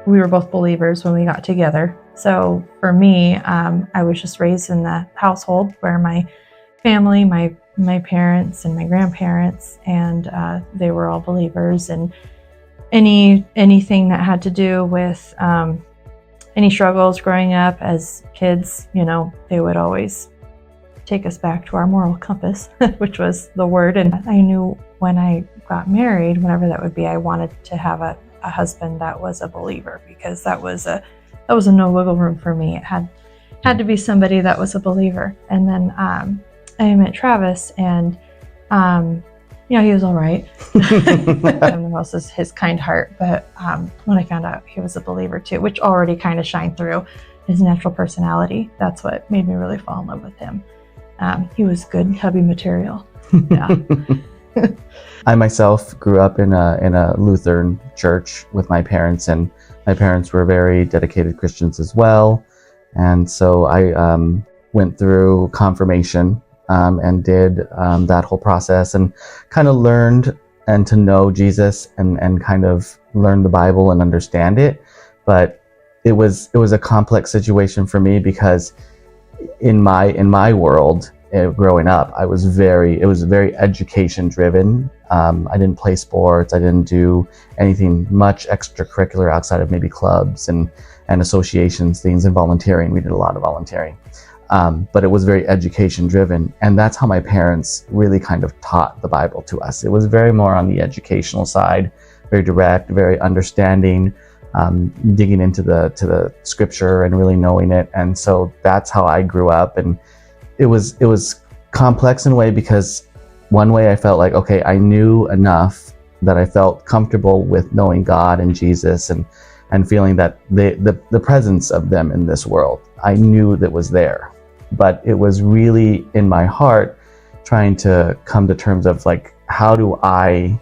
we were both believers when we got together. So for me, I was just raised in the household where my family, my parents and my grandparents, and they were all believers. And anything that had to do with any struggles growing up as kids, they would always take us back to our moral compass, which was the word. And I knew when I got married, whenever that would be, I wanted to have a husband that was a believer, because that was a no wiggle room for me. It had to be somebody that was a believer. And then I met Travis, and he was all right. The most is his kind heart, but when I found out he was a believer too, which already kind of shined through his natural personality, that's what made me really fall in love with him. He was good hubby material. Yeah. I myself grew up in a Lutheran church with my parents, and my parents were very dedicated Christians as well. And so I went through confirmation and did that whole process, and kind of learned and to know Jesus and kind of learn the Bible and understand it. But it was a complex situation for me, because in my world, growing up, it was very education driven. I didn't play sports. I didn't do anything much extracurricular outside of maybe clubs and associations, things, and volunteering. We did a lot of volunteering. But it was very education driven. And that's how my parents really kind of taught the Bible to us. It was very more on the educational side, very direct, very understanding, digging into the scripture and really knowing it. And so that's how I grew up. And it was complex in a way, because one way I felt like, okay, I knew enough that I felt comfortable with knowing God and Jesus, and feeling that the presence of them in this world, I knew that was there. But it was really in my heart trying to come to terms of, like, how do I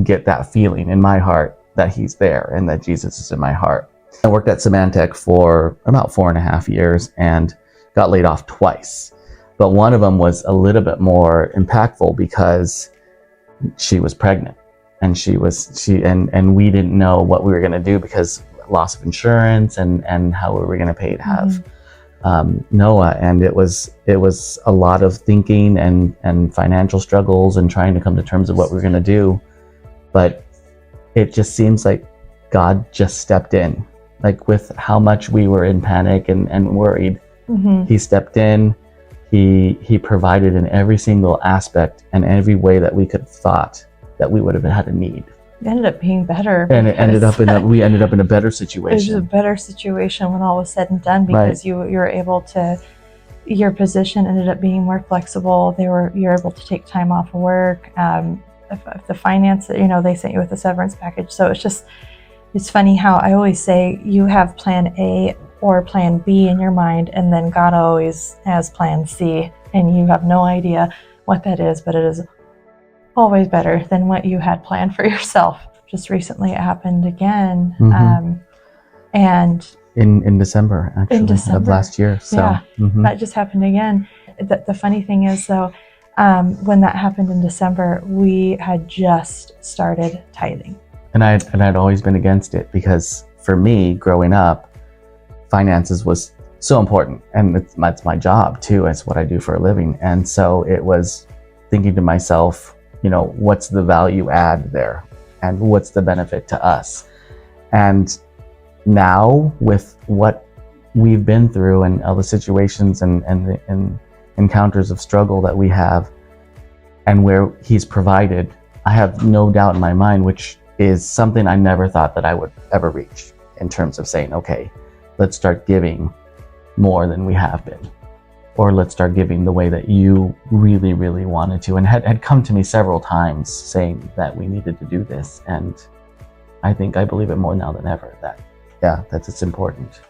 get that feeling in my heart that he's there and that Jesus is in my heart. I worked at Symantec for about 4.5 years and got laid off twice. But one of them was a little bit more impactful, because she was pregnant, and and we didn't know what we were going to do, because loss of insurance and how we were going to pay to have Noah. And it was a lot of thinking and financial struggles and trying to come to terms of what we were going to do. But it just seems like God just stepped in, like, with how much we were in panic and worried. He stepped in. He provided in every single aspect and every way that we could have thought that we would have had a need. It ended up being better. And we ended up in a better situation. It was a better situation when all was said and done, because you were able to, your position ended up being more flexible. You're able to take time off of work. The finance, they sent you with a severance package. So it's funny how I always say you have plan A or plan B in your mind, and then God always has plan C, and you have no idea what that is, but it is always better than what you had planned for yourself. Just recently it happened again. And in December, actually, of last year. So yeah, that just happened again. The funny thing is, though, when that happened in December, we had just started tithing. And I'd always been against it, because for me, growing up, finances was so important, and it's my job too. It's what I do for a living. And so it was thinking to myself, what's the value add there, and what's the benefit to us? And now, with what we've been through and all the situations and encounters of struggle that we have, and where he's provided, I have no doubt in my mind, which is something I never thought that I would ever reach, in terms of saying, okay, let's start giving more than we have been, or let's start giving the way that you really, really wanted to, and had come to me several times saying that we needed to do this. And I believe it more now than ever, that it's important.